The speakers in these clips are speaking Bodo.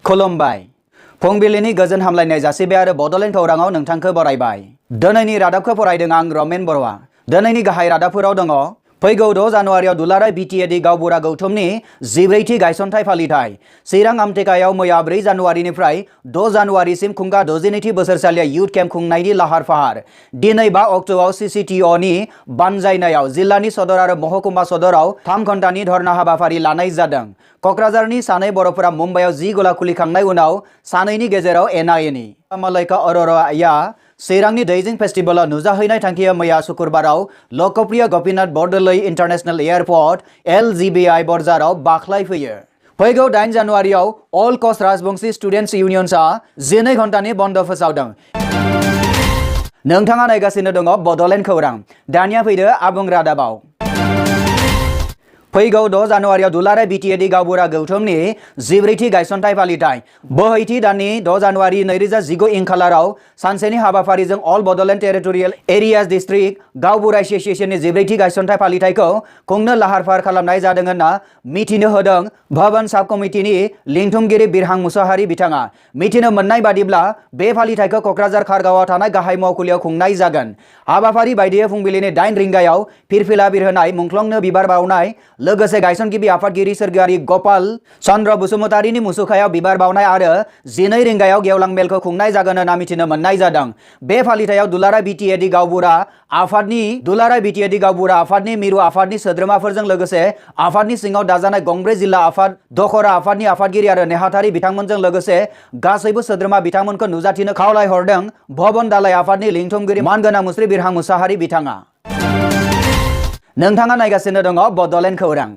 खुलुमबाय फुंबिलिनि गोजोन हामलायनाय जासिबाय आरो बड'लेण्ड खौराङाव नोंथांखौ बरायबाय। दिनैनि रादाबखौ फरायदों आं रमेन बर'आ। दिनैनि गाहाय रादाबफोराव दङ फैगौ 6 जानुवारियाव दुलाराय बिटिएडि गावबुरा गौथुमनि 14थि गायसनथाइ फालिथाय। चिरां आमटेकायाव मैया 4 जानुवारिनिफ्राय 6 जानुवारिसिम खुंगा 62थि बोसोरसालिया युथ केम्प खुंनायनि लाहार फाहार। दिनै 5 अक्ट'आव सिसिटिअनि बानजायनायाव जिल्लानि सदर आरो महकुमा सदराव 3 घन्टानि धर्ना हाबाफारि लानाय जादों। क'क्राझारनि सानै बर'फोरा मुम्बाइआव 10 गला खुलिखांनाय उनाव सानैनि गेजेराव एना-एनि। मालाइका अर'राया चिरांनि दैजिं फेस्टिभेलाव नुजाहैनाय थांखिया मैया शुक्रबाराव Lokpriya Gopinath Bordoloi international airport LGBI बर्जाराव बाख्लायफैयो। फैगौ 8 जानुवारियाव अल कस्ट राजबंशी स्टुडेन्टस इउनियन्सआ 12 घन्टानि बन्द फोसावदों। नोंथाङा नायगासिनो दङ बड'लेण्ड खौरां। दानिया फैदो आबुं रादाबाव। फैगौ 6 जानुवारियाव दुलाराय बिटिएडि गावबुरा गौथुमनि 14थि गायसनथाइ फालिथाय। बोहैथि दाननि 6 जानुवारि 2019 इं खालाराव सानसेनि हाबाफारिजों अल बड'लेण्ड टेरिटरियेल एरियाज डिस्ट्रिक्ट गावबुरा एस'सिएशननि 14थि गायसनथाइ फालिथायखौ खुंनो लाहार फाहार खालामनाय जादों होनना मिथिनो होदों भवन साब कमिटिनि लिंथुमगिरि बिरहां मुसाहारि बिथाङा। मिथिनो मोननाय बादिब्ला बे फालिथायखौ क'क्राझार खारगावआव थानाय गाहाय मावखुलियाव खुंनाय जागोन। हाबाफारि बायदियै फुंबिलिनि 8 रिंगायाव फिरफिला बिरहोनाय मुंख्लंनो बिबार बावनाय लोगोसे गायसनगिरि आफादगिरि सोरगोयारि गपाल चन्द्र बसुमतारिनि मुसुखायाव बिबार बावनाय आरो 12 रिंगायाव गेवलां मेलखौ खुंनाय जागोन होनना मिथिनो मोननाय जादों। बे फालिथायाव दुलाराय बिटिएडि गावबुरा आफादनि मिरु आफादनि सोद्रोमाफोरजों लोगोसे आफादनि सिङाव दाजानाय गंब्रै जिल्ला आफाद दखरा आफादनि आफादगिरि आरो नेहाथारि बिथांमोनजों लोगोसे गासैबो सोद्रोमा बिथांमोनखौ नुजाथिनो खावलायहरदों भवन दालाइ आफादनि लिंथुमगिरि मानगोनां मुस्रि बिरहां मुसाहारि बिथाङा। नोंथाङा नायगासिनो दङ बड'लेण्ड खौरां।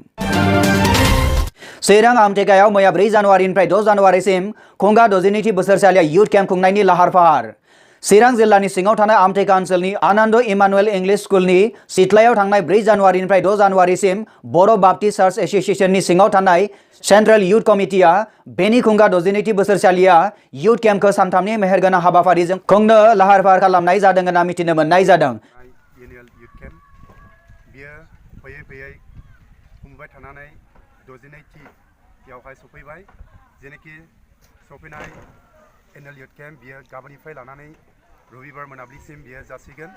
चिरां आमटेकायाव मैया 4 जानुवारिनिफ्राय 6 जानुवारिसिम खुंगा 62थि बोसोरसालिया युथ केम्प खुंनायनि लाहार फाहार। चिरां जिल्लानि सिङाव थानाय आमटेका ओनसोलनि आनन्द इमानुएल इंलिश स्कुलनि सिथ्लायाव थांनाय 4 जानुवारिनिफ्राय 6 जानुवारिसिम बर' बाप्टिस्ट चार्च एस'सिएशननि सिङाव थानाय सेन्ट्रेल युथ कमिटिया बेनि खुंगा 62थि बोसोरसालिया युथ केम्पखौ सानथामनि मेहेरगोनां हाबाफारिजों खुंनो लाहार फाहार खालामनाय जादों होनना मिथिनो मोननाय जादों। बियो फैयै खुंबाय थानानै 62थियावहाय सफैबाय। जेनोखि सफैनाय एनुवेल युथ केम्प बियो गाबोननिफ्राय लानानै रबिबार मोनाबिलिसिम बियो जासिगोन।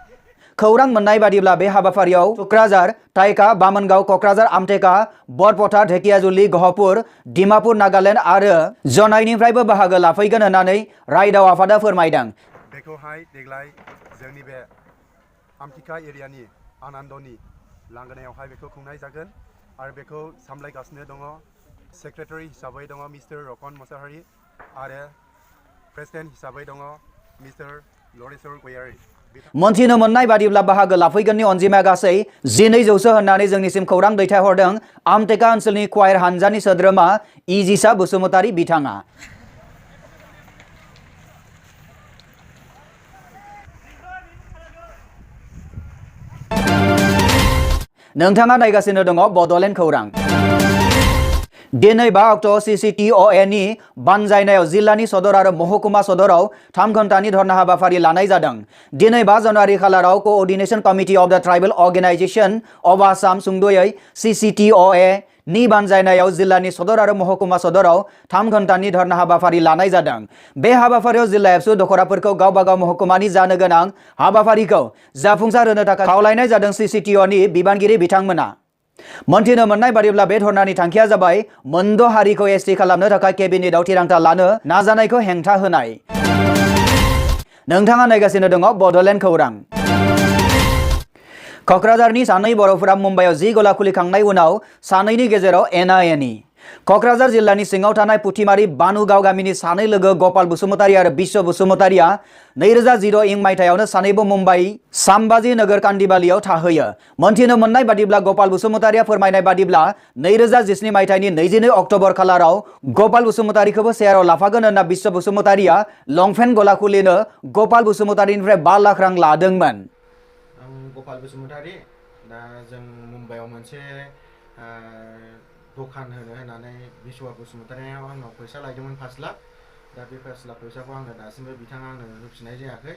खौरां मोननाय बादिब्ला बे हाबाफारियाव क'क्राझार, टाइका, बामोनगाव, क'क्राझार, आमटेका, बरपथा, ढेकियाजुलि, गहपुर, डिमापुर, नागालेण्ड आरो जनाइनिफ्रायबो बाहागो लाफैगोन होननानै रायदाव आफादा फोरमायदों। बेखौहाय देग्लाय जोंनि बे आमटेका एरियानि आनन्दनि लांगोनायावहाय बेखौ खुंनाय जागोन आरो बेखौ सामलायगासिनो दङ सेक्रेटारि हिसाबै दङ मिस्टार रकन मुसाहारि आरो प्रेसिडेन्ट हिसाबै दङ मिस्टार लरेश्वर गयारि। मोनथिनो मोननाय बादिब्ला बाहागो लाफैगोननि अनजिमाया गासै 1200 होननानै जोंनिसिम खौरां दैथायहरदों आमटेका ओनसोलनि क्वायर हानजानि सोद्रोमा इजिसा बसुमतारि बिथाङा। नोंथाङा नायगासिनो दङ बड'लेण्ड खौरां। दिनै 5 अक्ट'आव सिसिटिअनि बानजायनायाव जिल्लानि सदर आरो महकुमा सदराव 3 घन्टानि धर्ना हाबाफारि लानाय जादों। दिनै 5 जानुवारि खालाराव क'अर्डिनेशन कमिटि अफ द ट्राइबेल अर्गेनाइजेशन अफ आसाम सुंद'यै सिसिटिअए नि बानजायनायाव जिल्लानि सदर आरो महकुमा सदराव 3 घन्टानि धर्ना हाबाफारि लानाय जादों। बे हाबाफारियाव जिल्ला एबसु दखराफोरखौ गावबा गाव महकुमानि जानो गोनां हाबाफारिखौ जाफुंसार होनो थाखाय खावलायनाय जादों सिसिटिअनि बिबानगिरि बिथांमोना। मोनथिनो मोननाय बादिब्ला बे धर्नानि थांखिया जाबाय मोनद' हारिखौ एसटि खालामनो थाखाय केबिनेटआव थिरांथा लानो नाजानायखौ हेंथा होनाय। नोंथाङा नायगासिनो दङ बड'लेण्ड खौरां। क'क्राझारनि सानै बर'फोरा मुम्बाइआव 10 गला खुलिखांनाय उनाव सानैनि गेजेराव एना-एनि। क'क्राझार जिल्लानि सिङाव थानाय पुथिमारि बानुगाव गामिनि सानै लोगो गपाल बसुमतारि आरो बिश्व बसुमतारिया 2010 इं मायथाइयावनो सानैबो मुम्बाइ सामबाजी नोगोर कान्दिबालियाव थाहैयो। मोनथिनो मोननाय बादिब्ला गपाल बसुमतारिया फोरमायनाय बादिब्ला 2017 मायथाइनि 22 अक्ट'बर खालाराव गपाल बसुमतारिखौबो शेयाराव लाफागोन होनना बिश्व बसुमतारिया लंपेन्ट गला खुलिनो गपाल बसुमतारिनिफ्राय 5 लाख रां लादोंमोन। आं गपाल बसुमतारि दा जों मुम्बाइआव मोनसे दखान होनो होननानै बिश्व बसुमतारिनाव आंनाव फैसा लायदोंमोन 5 लाख। दा बे 5 लाख फैसाखौ आंनो दासिमबो बिथाङा आंनो होफिननाय जायाखै।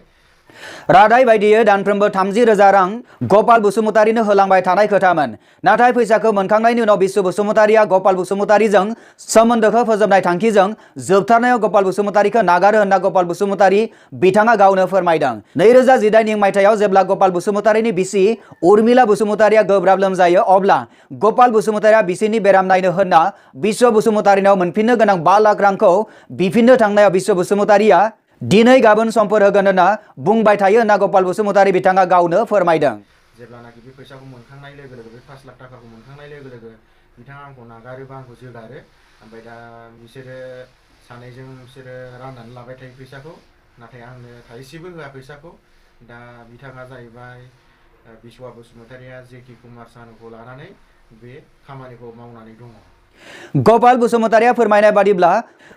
रादाय बायदियै दानफ्रोमबो 30,000 रां गपाल बसुमतारीनो होलांबाय थानाय खोथामोन। नाथाय फैसाखौ मोनखांनायनि उनाव बिश्व बसुमतारीया गपाल बसुमतारीजों सोमोन्दोखौ फोजोबनाय थांखिजों जोबथारनायाव गपाल बसुमतारीखौ नागारो होनना गपाल बसुमतारी बिथाङा गावनो फोरमायदों। 2019 मायथाइयाव जेब्ला गपाल बसुमतारीनि बिसि उर्मिला बसुमतारीया गोब्राब लोमजायो अब्ला गपाल बसुमतारीया बिसिनि बेराम नायनो होनना बिश्व बसुमतारीनाव मोनफिननो गोनां 5 लाख रांखौ बिफिननो थांनायाव बिश्व बसुमतारीया दिनै गाबोन समफोर होगोन होनना बुंबाय थायो होनना गपाल बसुमतारी बिथाङा गावनो फोरमायदों। जेब्लानाखि बे फैसाखौ मोनखांनाय लोगो लोगो बे 5 लाख थाखाखौ मोनखांनाय लोगो लोगो बिथाङा आंखौ नागारोबा आंखौ जोगारो। ओमफ्राय दा बिसोरो सानैजों बिसोरो राननानै लाबाय थायो फैसाखौ, नाथाय आंनो थाइसेबो होआ फैसाखौ। दा बिथाङा जाहैबाय बिश्वा बसुमतारीया जेखि कुमार सानुखौ लानानै बे खामानिखौ मावनानै दङ। गपाल बसुमतारीया फोरमायनाय बादिब्ला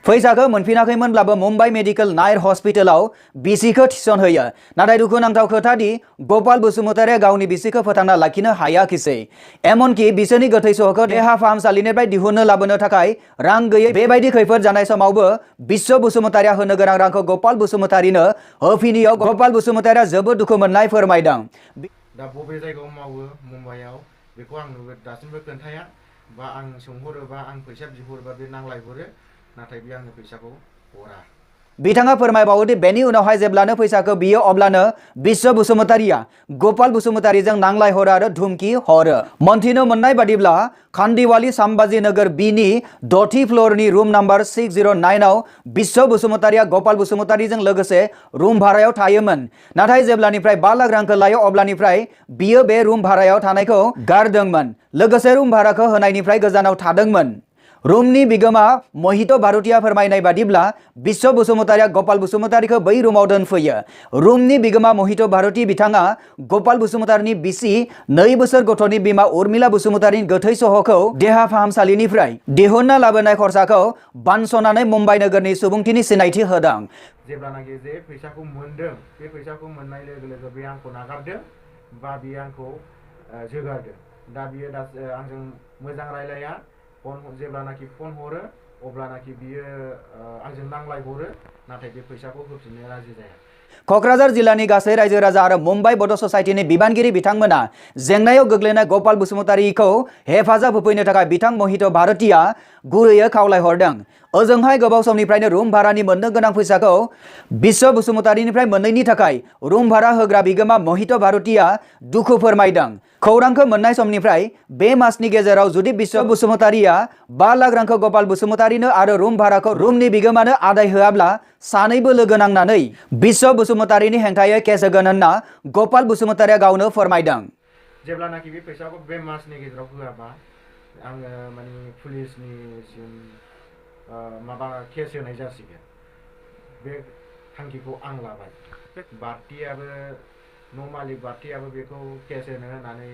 फैसाखौ मोनफिनाखैमोनब्लाबो मुम्बाइ मेडिकेल नायर हस्पिटालाव बिसिखौ थिसनहोयो। नाथाय दुखुनांथाव खोथादि गपाल बसुमतारीया गावनि बिसिखौ फोथांना लाखिनो हायाखिसै। एमनकि बिसोरनि गोथै सहखौ देहा फाहामसालिनिफ्राय दिहुननो लाबोनो थाखाय रां गैयै बेबायदि खैफोद जानाय समावबो बिश्व बसुमतारीया होनो गोनां रांखौ गपाल बसुमतारीनो होफिनियाव गपाल बसुमतारीया जोबोद दुखु मोननाय फोरमायदों। दा बबे जायगायाव मावो मुम्बाइआव बेखौ आं दासिमबो खोन्थाया, बा आं सोंहरोबा आं फैसा बिहरोबा बे नांलायहरो, नाथाय बे आंनो फैसाखौ हरा। बिथाङा फोरमायबावोदि बेनि उनावहाय जेब्लानो फैसाखौ बियो अब्लानो बिश्व बसुमतारीया गपाल बसुमतारीजों नांलायहरो आरो धुमखि हरो। मोनथिनो मोननाय बादिब्ला खान्दिवाली साम्बाजी नगर बिनि 6थि फ्ल'रनि रुम नाम्बार 609 आव बिश्व बसुमतारीया गपाल बसुमतारीजों लोगोसे रुम भारायाव थायोमोन। नाथाय जेब्लानिफ्राय 5 लाख रांखौ लायो अब्लानिफ्राय बियो बे रुम भारायाव थानायखौ गारदोंमोन, लोगोसे रुम भाराखौ होनायनिफ्राय गोजानाव थादोंमोन। रुमनि बिगोमा महित भारतीया फोरमायनाय बादिब्ला बिश्व बसुमतारीया गपाल बसुमतारीखौ बै रुमाव दोनफैयो। रुमनि बिगोमा महित भारती बिथाङा गपाल बसुमतारीनि बिसि 2 बोसोर गथ'नि बिमा उर्मिला बसुमतारीनि गोथै सहखौ देहा फाहामसालिनिफ्राय दिहुनना लाबोनाय खरसाखौ बानस'नानै मुम्बाइ नोगोरनि सुबुंथिनि सिनायथि होदों। जेब्लानाखि जे फैसाखौ मोनदों, बे फैसाखौ मोननाय लोगो लोगो बे आंखौ नागारदों बा बियो आंखौ जोगारदों। दा बियो आंजों मोजां रायलाया। जेब्लानाखि फन हरो अब्लानाखि बियो आंजों नांलायहरो, नाथाय बे फैसाखौ होफिननो राजि जाया। क'क्राझार जिल्लानि गासै रायजो राजा आरो मुम्बाइ बड' ससाइटिनि बिबानगिरि बिथांमोना जेंनायाव गोग्लैनाय गपाल बसुमतारीखौ हेफाजाब होफैनो थाखाय बिथां महित भारतीया गुरैयै खावलायहरदों। ओजोंहाय गोबाव समनिफ्रायनो रुम भारानि मोननो गोनां फैसाखौ बिश्व बसुमतारीनिफ्राय मोनैनि थाखाय रुम भारा होग्रा बिगोमा महित भारतीया दुखु फोरमायदों। खौरांखौ मोननाय समनिफ्राय बे मासनि गेजेराव जुदि बिश्व बसुमतारीया 5 लाख रांखौ गपाल बसुमतारीनो आरो रुम भाराखौ रुमनि बिगोमानो आदाय होआब्ला सानैबो लोगो नांनानै बिश्व बसुमतारीनि हेंथायै केस होगोन होनना गपाल बसुमतारीया गावनो फोरमायदों। जेब्लानाखि बे फैसाखौ बे मासनि गेजेराव होआबा आङो माने पुलिसनिसिम माबा केस होनाय जासिगोन। बे थांखिखौ आं लाबाय। भारतीयाबो न' मालिक भारतीयाबो बेखौ केस होनो होननानै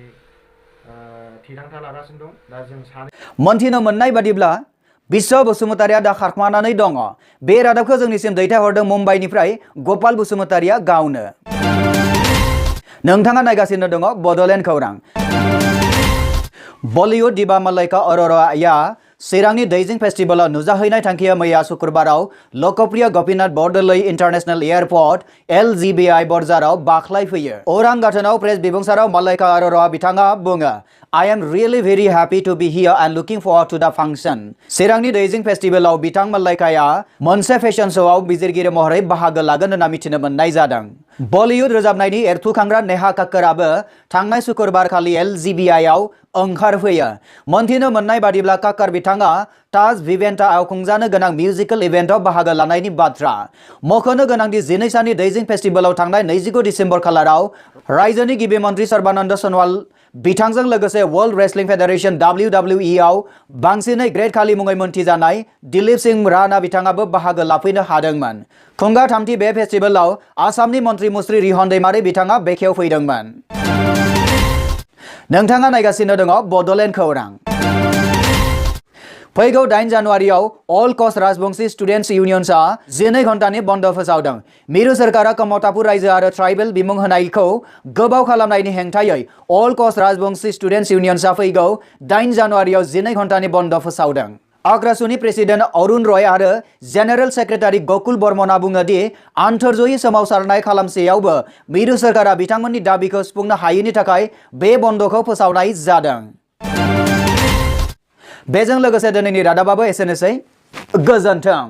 थिरांथा लागासिनो दं। दा जों सानै मोनथिनो मोननाय बादिब्ला बिश्व बसुमतारीया दा खारखोमानानै दङ। बे रादाबखौ जोंनिसिम दैथायहरदों मुम्बाइनिफ्राय गपाल बसुमतारीया गावनो। नोंथाङा नायगासिनो दङ बड'लेण्ड खौरां। बलिउड दिबा मल्लिका अर'राया चिरांनि दैजिं फेस्टिभेलाव नुजाहैनाय थांखिया मैया सुक्रुबाराव Lokpriya Gopinath Bordoloi international airport LGBI बर्जाराव बाख्लायफैयो। अरां गाथोनाव प्रेस बिबुंसाराव मल्लिका अर'रा बिथाङा बुङो, I am really very happy to be here and looking forward to the function। चिरांनि दैजिं फेस्टिभेलाव बिथां मल्लिकाया मोनसे फेशन श'आव बिजिरगिरि महरै बाहागो लागोन होनना मिथिनो मोननाय जादों। बलिउड रोजाबनायनि एरथुखांग्रा नेहा काक्कराबो थांनाय सुक्रुबार खालि LGBI आव ओंखारफैयो। मोनथिनो मोननाय बादिब्ला काक्कर बिथाङा ताज भिभेन्टाआव खुंजानो गोनां मिउजिकेल इभेन्टआव बाहागो लानायनि बाथ्रा। मख'नो गोनांदि 12 साननि दैजिं फेस्टिभेलाव थांनाय 29 दिसेम्बर खालाराव रायजोनि गिबि मन्त्रि सर्बानन्द सन'वाल बिथांजों लोगोसे वर्ल्ड रेसलिं फेडारेशन WWE आव बांसिनै ग्रेट खालि मुङै मोनथिजानाय दिलीप सिंह राणा बिथाङाबो बाहागो लाफैनो हादोंमोन। खुंगा थामथि बे फेस्टिभेलाव आसामनि मन्त्रि मुस्रि रिहन दैमारि बिथाङा बेखेवफैदोंमोन। नोंथाङा नायगासिनो दङ बड'लेण्ड खौरां। फैगौ 8 जानुवारियाव अल कस्ट राजबंशी स्टुडेन्ट्स इउनियन्सआ 12 घन्टानि बन्द फोसावदों। मिरु सोरखारा कमतापुर रायजो आरो ट्राइबेल बिमुं होनायखौ गोबाव खालामनायनि हेंथायै अल कस्ट राजबंशी स्टुडेन्ट्स इउनियन्सआ फैगौ 8 जानुवारियाव 12 घन्टानि बन्द फोसावदों। आग्रासुनि प्रेसिडेन्ट अरुण रय आरो जेनेरेल सेक्रेटारि गकुल बर्मनआ बुङो दि आन्थोरजयी सोमावसारनाय खालामसेयावबो मिरु सोरखारा बिथांमोननि दाबिखौ सुफुंनो हायैनि थाखाय बे बन्द'खौ फोसावनाय जादों। बेजों लोगोसे दिनैनि रादाबाबो एसेनोसै। गोजोन्थों।